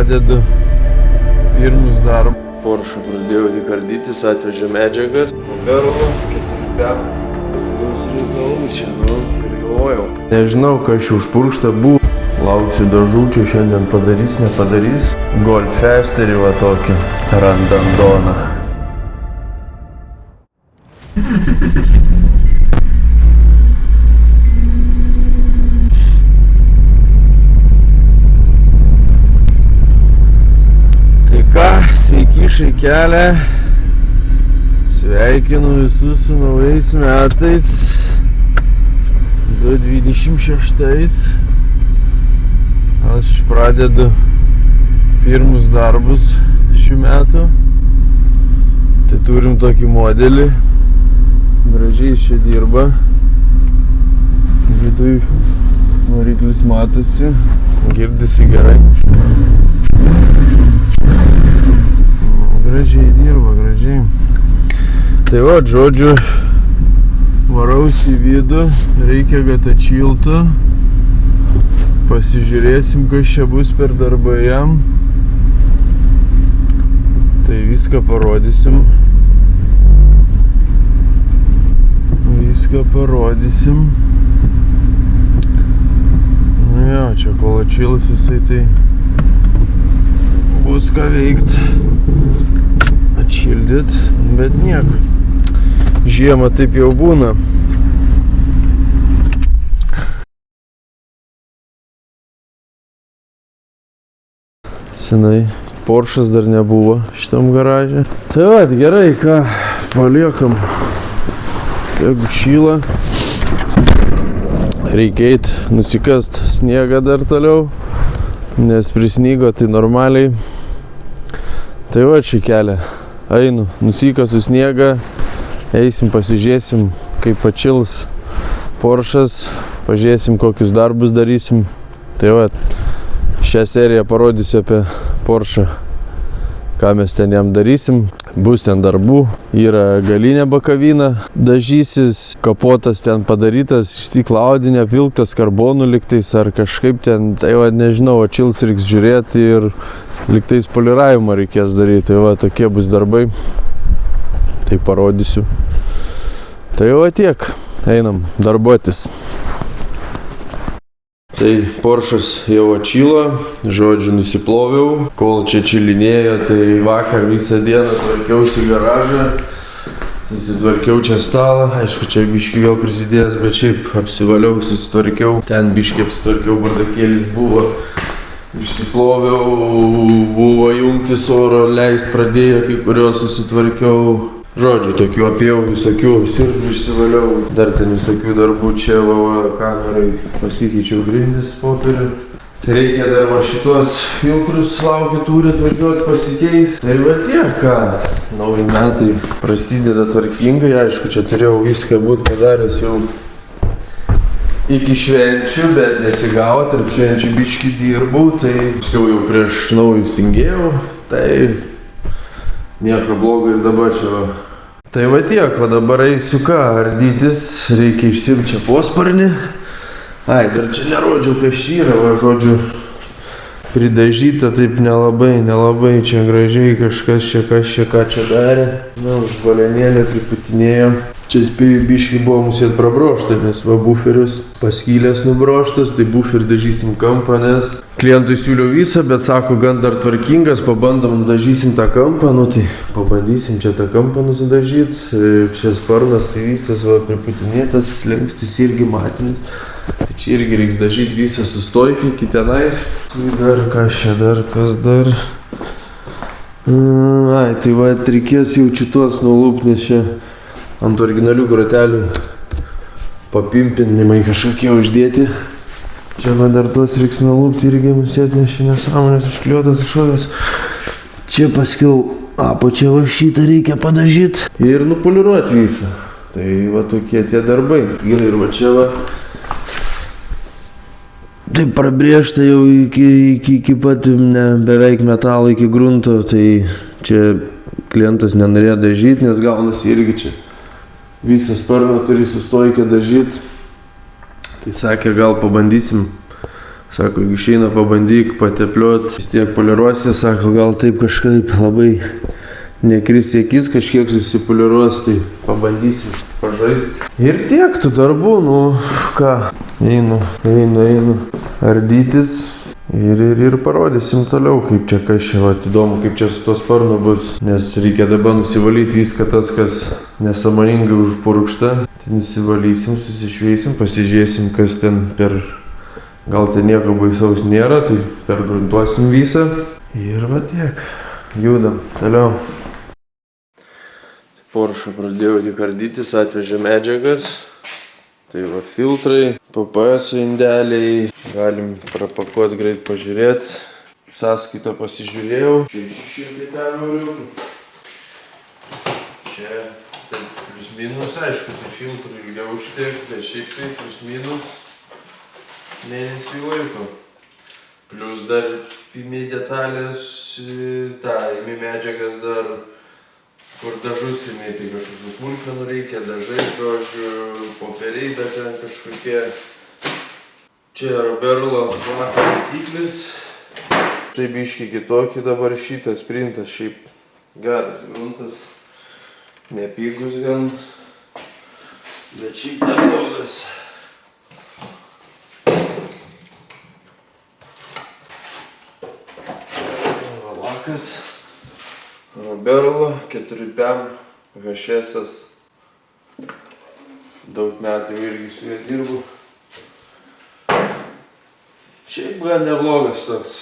pradedu pirmus darbus. Porsche pradėjau tik ardytis, atvežė medžiagas. Perlo, 4 pem. Reikalų čia, prigalvojau. Nežinau, kas čia užpurkšta buvo. Lauksiu dažų, čia šiandien padarys, nepadarys. Golfesterį va tokį, randandoną. Tai ką, sveiki šaikelė. Sveikinu visus su naujais metais. 2026. Aš pradedu pirmus darbus šių metų. Tai turim tokį modelį. Gražiai čia dirba. Viduj variklis matosi. Girdisi gerai. Gražiai dirba, gražiai. Tai va, žodžiu, varausi į vidų. Reikia, kad atšiltų. Pasižiūrėsim, kas čia bus per darbai jam. Tai viską parodysim. Nu jo, čia kol atšils visai, tai bus ką veikt. Atšildyt, bet nieko. Žiemą taip jau būna. Senai Porsche'as dar nebuvo šitam garaže. Tai va, gerai, ką paliekam. Jeigu šyla, reikia eit nusikast sniegą dar toliau, nes prisnygo tai normaliai. Tai va, čia kelią. Einu, nusikasu sniegą, eisim, pasižiūrėsim, kaip atšils Porsche'as, pažiūrėsim, kokius darbus darysim. Tai va, šią seriją parodysiu apie Porsche, ką mes ten jam darysim. Bus ten darbų, yra galinė bakavina, dažysis, kapotas ten padarytas, išsiklaudinė, vilktas karbonų liktais ar kažkaip ten, tai va, nežinau, atšils reiks žiūrėti ir liktais poliravimą reikės daryti. Tai va, tokie bus darbai, tai parodysiu. Tai va tiek, einam darbuotis. Tai Porsche'as jau atšilo, žodžiu, nusiploviau. Kol čia čilinėjo, tai vakar visą dieną tvarkiausi garažą. Susitvarkiau čia stalą, aišku, čia biškį vėl prisidėjęs, bet šiaip apsivaliau, susitvarkiau. Ten biškį apsitvarkiau, bardakėlis buvo. Išsiploviau, buvo jungtis oro, leist pradėjo, kai kurios susitvarkiau. Žodžiu, tokių apėjau visokių, sirgų išsivaliau, dar ten visokių darbų čia, kamerai pasikeičiau grindis popierių. Tai reikia dar va šitos filtrus laukiu turi atvažiuoti pasikeis. Tai va tiek, ką, nauji metai prasideda tvarkingai, aišku, čia turėjau viską būt padaręs jau iki švenčių, bet nesigavo, tarp švenčių biškį dirbau, tai jau prieš naujus tingėjau, tai nieko blogo ir dabar čia. Tai va tiek, o dabar eisiu ką, ardytis, reikia išsimt čia posparnį. Ai, dar čia nerodžiau, kas čia yra, va, žodžiu, pridažyta taip nelabai čia gražiai kažkas čia, ką čia darė. Na, už balenėlę triputinėjo. Čia spėjau biškį buvo musėt prabrošta, nes va buferius paskylės nubroštas, tai buferį dažysim kampą, nes klientui siūliau visą, bet sako, gan dar tvarkingas, pabandom dažysim tą kampą, nu tai pabandysim čia tą kampą nusidažyt. Čia sparnas tai visas va priputinėtas, slengstis irgi matinis. Tai čia irgi reiks dažyti visą sustойkę iki tenais. Dar kas čia dar, kas dar. Ai, tai va reikės jau šitos nulupt, nes čia ant originalių grotelių papimpinimai kažkokie uždėti. Čia va dar tuos reiks nulupti irgi nusėt, nes čia nesąmonės užkliuotas iššovės. Čia paskiau apačią va šitą reikia padažyti ir nupoliruoti visą. Tai va tokie tie darbai. Ir va čia va taip prabrėžta jau iki pat beveik metalo, iki grunto. Tai čia klientas nenorėjo dažyti, nes gaunasi irgi čia visą sparną turi sustойkę dažyti. Tai sakė, gal pabandysim Sako, jeigu išeina pabandyk patepliuot, vis tiek poliruosi, sako, gal taip kažkaip labai nekris į akis, kažkiek susipoliruos, tai pabandysim pažaisti. Ir tiek tų darbų, nu ką, einu ardytis ir parodysim toliau, kaip čia kas čia, va, įdomu, kaip čia su to sparnu bus, nes reikia dabar nusivalyti viską tas, kas nesąmoningai užpurkšta, tai nusivalysim, susišveisim, pasižiūrėsim, kas ten gal ten nieko baisaus nėra, tai pergruntuosim visą ir va tiek, judam toliau. Porsche pradėjau tik ardytis, atvežė medžiagas. Tai va filtrai, PPS indeliai, galim prapakuoti greit pažiūrėti. Sąskaitą pasižiūrėjau, čia 600 euriukų. Čia taip plius minus, aišku, tai filtrų ilgiau užteks, bet šiaip tai plius minus mėnesį laiko. Plius dar imi detalės, imi medžiagas dar, kur dažus imi, tai kažkokių smulkmenų reikia, dažai, žodžiu, popieriai, bet ten kažkokie. Čia Roberlo vatiklis. Tai biški kitokį dabar šitas printas, šiaip geras gruntas. Nepigus gan, bet šiaip neblogas. Lakas. Roberlo 4PM HS. Daug metų irgi su juo dirbu. Šiaip gan neblogas toks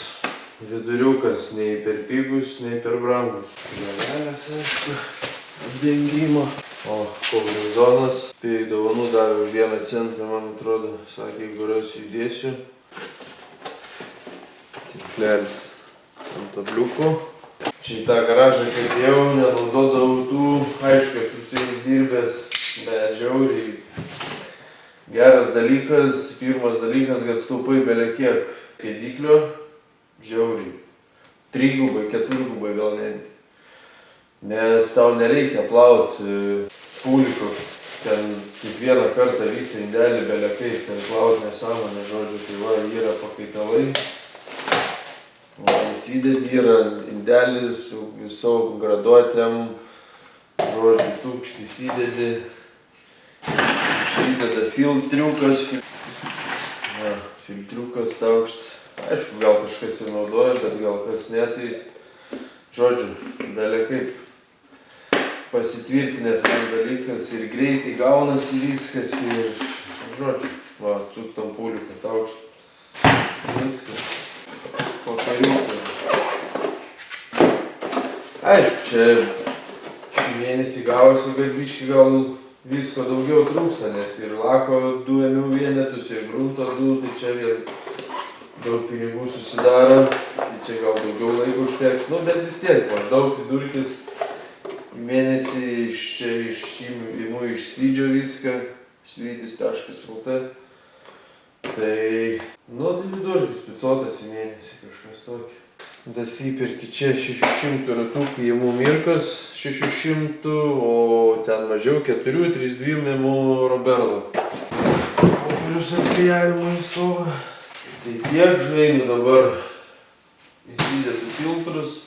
viduriukas, nei per pigus, nei per brangus. Gavelės, aišku, apdengimo. O kombinezonas, spėjau dovanų davė už 1 centą, man atrodo, sakė, jeigu rasiu įdėsiu. Tinklelis ant tabliukų. Čia į tą garažą, kaip jau, nenaudodavau tų, aišku, esu su jais dirbęs, bet žiauriai geras dalykas. Pirmas dalykas, kad staupai belekiek kėdiklio, žiauriai. 3-gubai, 4-gubai gal netgi. Nes tau nereikia plauti pūliko, ten kiekvieną kartą visą indelį belekiai, ten plauti nesąmonę, žodžiu, tai va, yra pakaitalai. Įsidedi, yra indelis su visom graduotėm, žodžiu, tūkštį įsidedi, įsideda filtriukas, filtriukas taukšt. Aišku, gal kažkas ir naudoja, bet gal kas ne, tai žodžiu, belė kaip pasitvirtinęs man dalykas ir greitai gaunasi viskas ir žodžiu, va, čiuktam pūliką taukšt, viskas. Popieriukai. Aišku, čia šį mėnesį gavosi, kad biškį gal visko daugiau trūksta, nes ir lako 2 ėmiau vienetus, ir grunto 2, tai čia vien daug pinigų susidaro, tai čia gal daugiau laiko užteks, nu bet vis tiek, maždaug vidurkis mėnesį imu iš Svydžio viską, svydis.lt. Tai, nu tai vidurkis, 500 į mėnesį kažkas tokį. Das įperki čia 600 ratukų įmų Mirkos, 600, o ten mažiau 4, 3-2 įmų Roberlo. Popierius atklijavimo įstova. Tai tiek žainu dabar įsidėtų filtrus,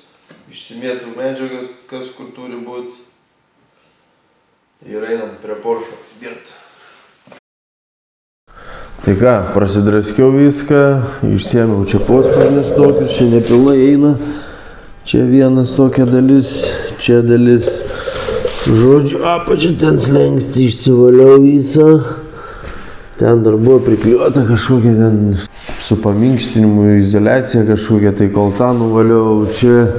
išsimėtų medžiagas, kas kur turi būt. Ir einam prie Porsche dirbti. Tai ką, prasidraskiau viską, išsiėmiau čia posparnius tokius, čia nepilnai eina. Čia vienas tokia dalis, čia dalis. Žodžiu, apačia ten slengsti, išsivaliau visą. Ten dar buvo prikliuota kažkokia ten su paminkštinimu izoliacija kažkokia, tai kol tą nuvaliau. Čia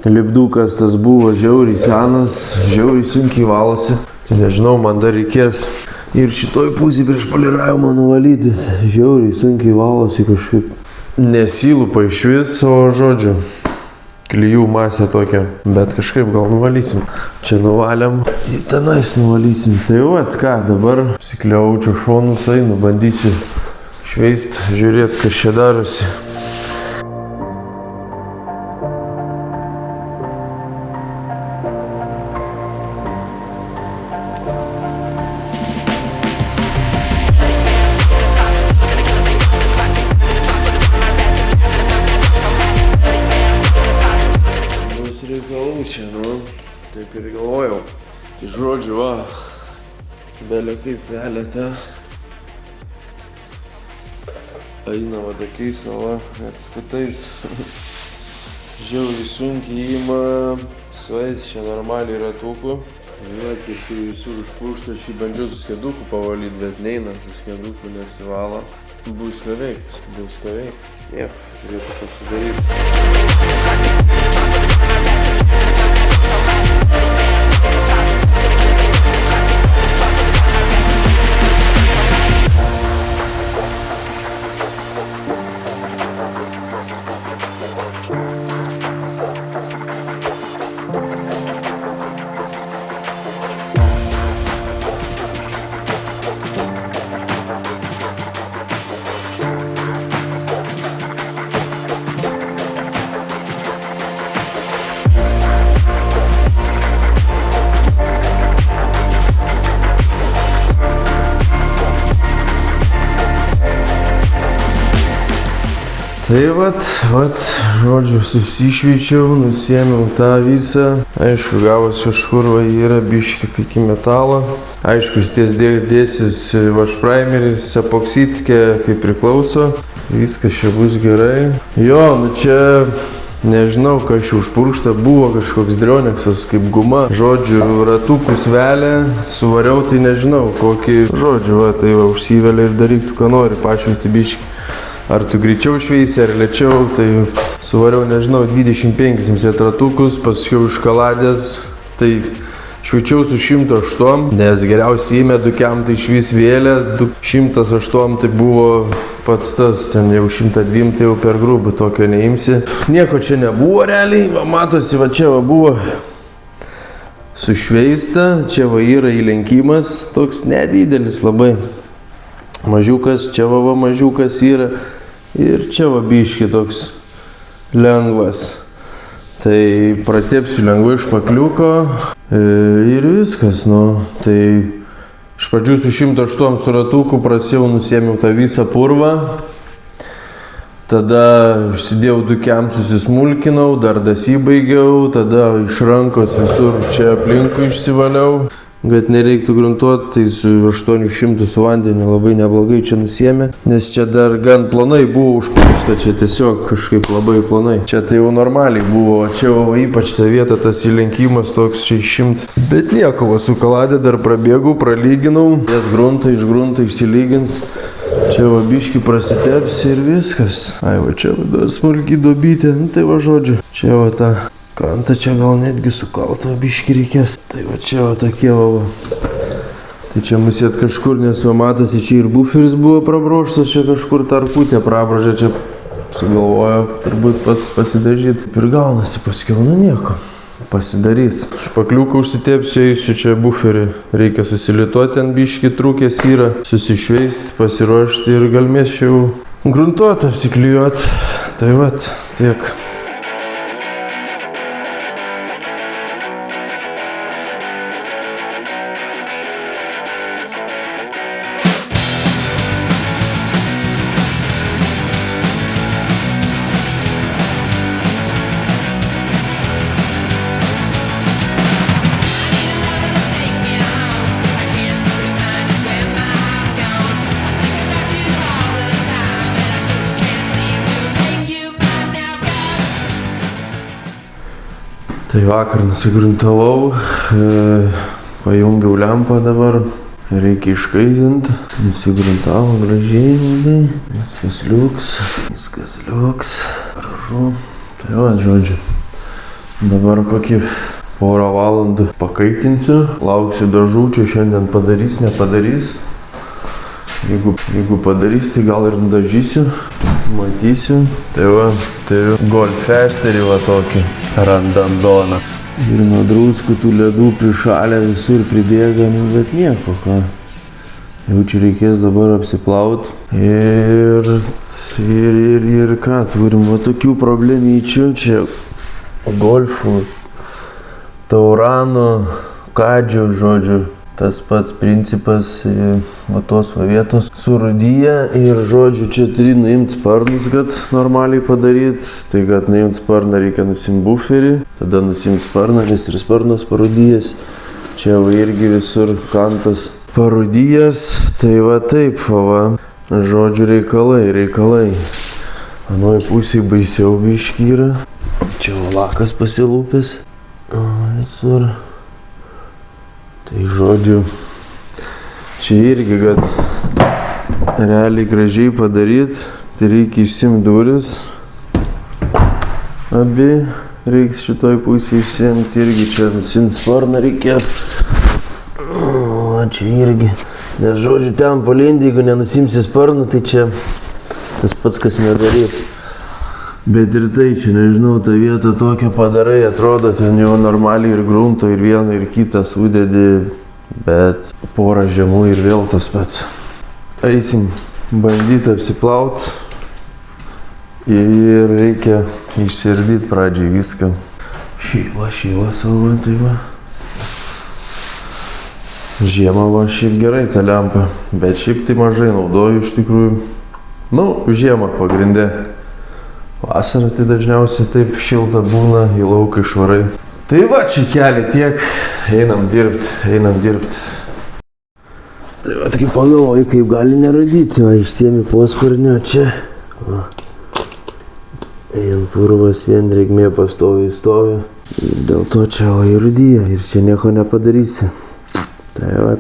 lipdukas tas buvo žiauriai senas, žiauriai sunkiai valosi. Tai nežinau, man dar reikės ir šitoj pusėj prieš poliravimą nuvalyti. Žiauriai sunkiai valosi kažkaip. Nesylupa iš vis, o žodžiu, klijų masė tokia. Bet kažkaip gal nuvalysim. Čia nuvalėm ir tenais nuvalysim. Tai vat ką, dabar sikliaučiu šonus, einu, bandysiu šveist, žiūrėt, kas čia darosi. Taip ir galvojau. Tai žodžiu, va, belė kaip velėte. Eina va tokiais, va, atskutais. Žiauriai sunkiai ima sueiti čia normaliai ratukų. Bet ir kai visur užpūšta, aš jį bandžiau su skeduku pavalyti, bet neina, su skeduku nesivalo. Bus ką veikt, bus ką veikt. Nieko, turėtų pasidaryti. Tai vat, žodžiu, susišveičiau, nusiėmiau tą visą. Aišku, gavos kažkur va yra biški iki metalo. Aišku, jis ties dėsis vašpraimeris, epoksitkė, kaip priklauso. Viskas čia bus gerai. Jo, nu čia, nežinau, kas čia užpurkšta, buvo kažkoks drioneksas kaip guma. Žodžiu, ratukus velė, suvariau, tai nežinau, kokį, žodžiu, va, tai va, užsivelė ir daryk tu, ką nori, pašvinti biški. Ar tu greičiau šveisi, ar lėčiau, tai suvariau, nežinau, 25 ratukus, paskui iškaladės, tai šveičiau su 108, nes geriausiai įmedukiam tai išvis vėlė, 108 tai buvo pats tas, ten jau 102 tai jau per grubų tokio neimsi. Nieko čia nebuvo realiai, va matosi, va čia va buvo sušveista, čia va yra įlenkimas, toks nedidelis labai. Mažiukas, čia va mažiukas yra ir čia va biški toks lengvas. Tai pratepsiu lengvai špakliuko ir viskas, nu. Tai iš pradžių su 108 su ratuku prasėjau, nusėmiau tą visą purvą. Tada užsidėjau dukiam, susismulkinau, dar dasibaigiau, tada iš rankos visur čia aplinkui išsivaliau. Bet nereiktų gruntuoti, tai su 800 su vandeniu labai neblogai čia nusėmė, nes čia dar gan plonai buvo užpūšta, čia tiesiog kažkaip labai plonai. Čia tai jau normaliai buvo, o čia jau ypač ta vieta, tas įlenkimas toks 600. Bet nieko, va su kaladė dar prabėgau, pralyginau, jas gruntą iš grunto išsilygins. Čia va biški prasiteps ir viskas. Ai va čia va dar smulkiai duobytė, nu tai va žodžiu. Čia va ta krantą čia gal netgi sukalt va biški reikės. Tai va čia va tokie va. Tai čia musėt kažkur, nes va matosi, čia ir buferis buvo prabroštas, čia kažkur tarputė prabražė, čia sugalvojo turbūt pats pasidažyti. Ir gaunasi paskiau, nu nieko, pasidarys. Špakliuką užsitepsiu, eisiu čia buferį, reikia susilituoti, ant biški trūkės yra, susišveisti, pasiruošti ir galmės čia jau gruntuoti, apsiklijuoti. Tai va, tiek. Tai vakar nusigruntavau, pajungiau lempą dabar, reikia iškaitinti, nusigruntavau gražiai, viskas liuks, gražu. Tai va, žodžiu, dabar kokį porą valandų pakaitinsiu, lauksiu dažų, čia šiandien padarys, nepadarys. Jeigu padarys, tai gal ir nudažysiu, matysiu. Tai va, turiu golfesterį va tokį. Randandoną. Ir nuo druskų tų ledų prišalę visur pribėga, bet nieko ką. Jau čia reikės dabar apsiplauti. Ir ką, turim va tokių problemyčių. Čia golfų, taurano, kadžių, žodžiu. tas pats principas, va tos va vietos surūdyja ir žodžiu, čia turi nuimti sparnus, kad normaliai padaryt, tai kad nuimti sparną reikia nusimti buferį, tada nusimti sparną, nes ir sparnas parūdyjas, čia va irgi visur kantas parūdyjas, tai va taip, va, žodžiu reikalai. Anoj pusėje baisiau biškį yra. Čia lakas pasilūpęs. Visur. Tai žodžiu, čia irgi, kad realiai gražiai padaryt, tai reikia išsimti duris. Abi reiks šitoj pusėje išsimti, irgi čia nusimti sparną reikės. O čia irgi. Nes žodžiu, ten palindi, jeigu nenusimsi sparną, tai čia tas pats, kas nedaryt. Bet ir tai čia, nežinau, tą vietą tokią padarai, atrodo, ten jau normaliai ir grunto, ir vieną, ir kitą sudedi, bet porą žemų ir vėl tas pats. Eisim bandyti apsiplaut ir reikia išsiardyti pradžiai viską. Šyla savo, tai va. Žiemą va šiaip gerai ta lempa, bet šiaip tai mažai naudoju iš tikrųjų. Žiemą pagrinde. Vasarą tai dažniausiai taip šilta būna, į lauką išvarai. Tai va, čia keli tiek, einam dirbt. Tai va, kaip pagalvoju, kaip gali nerūdyti, va, išsiemi posparnio čia. Va. Ejam purvas, vien drėgmė pastovi. Dėl to čia va įrūdyja ir čia nieko nepadarysi. Tai va.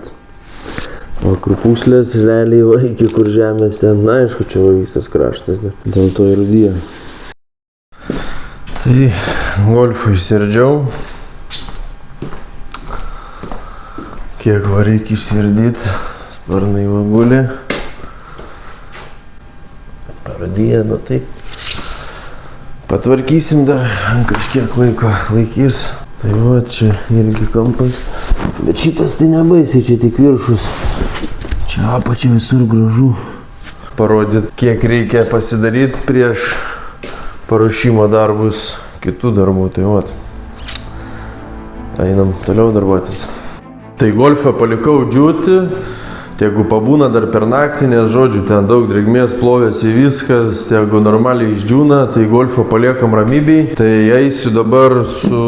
O krupūslės realiai va iki kur žemės ten, aišku, čia va visas kraštas, dėl to įrūdyja. Tai golfą išsiardžiau. Kiek va reikia išsiardyti, sparnai va guli. Parūdyja, tai patvarkysim dar, kažkiek laiko laikys. Tai va, čia irgi kampas, bet šitas tai nebaisiai, čia tik viršus. Čia apačia visur gražu. Parodyt, kiek reikia pasidaryti prieš paruošimo darbus, kitų darbų, tai va. Einam toliau darbuotis. Tai golfą palikau džiūti, jeigu pabūna dar per naktį, nes žodžiu, ten daug drėgmės plovėsi viskas, jeigu normaliai išdžiūna, tai golfą paliekam ramybei. Tai eisiu dabar su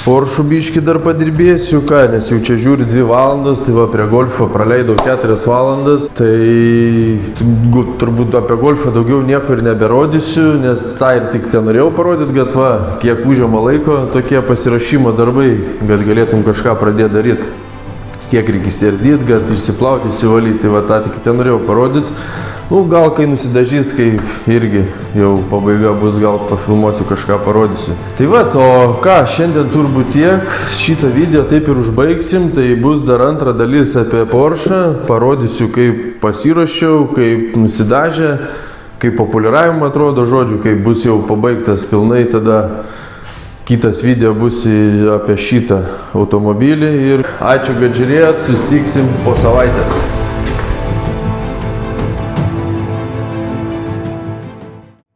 Porsche biškį dar padirbėsiu, nes jau čia žiūri 2 valandas, tai va prie golfo praleidau 4 valandas, tai turbūt apie golfą daugiau nieko ir neberodysiu, nes tą ir tik ten norėjau parodyti, kad va, kiek užima laiko tokie pasirašymo darbai, kad galėtum kažką pradėti daryti. Kiek reikia įsiardyti, kad išsiplauti, įsivalyti, tai va tą tik ten norėjau parodyti. Gal kai nusidažys, kai irgi jau pabaiga bus, gal pafilmuosiu, kažką parodysiu. Tai va, o ką, šiandien turbūt tiek, šitą video taip ir užbaigsim, tai bus dar antra dalis apie Porsche, parodysiu, kaip pasiruošiau, kaip nusidažė, kaip populiaravimą atrodo, žodžiu, kaip bus jau pabaigtas pilnai, tada kitas video bus apie šitą automobilį ir ačiū, kad žiūrėjot, susitiksim po savaitės.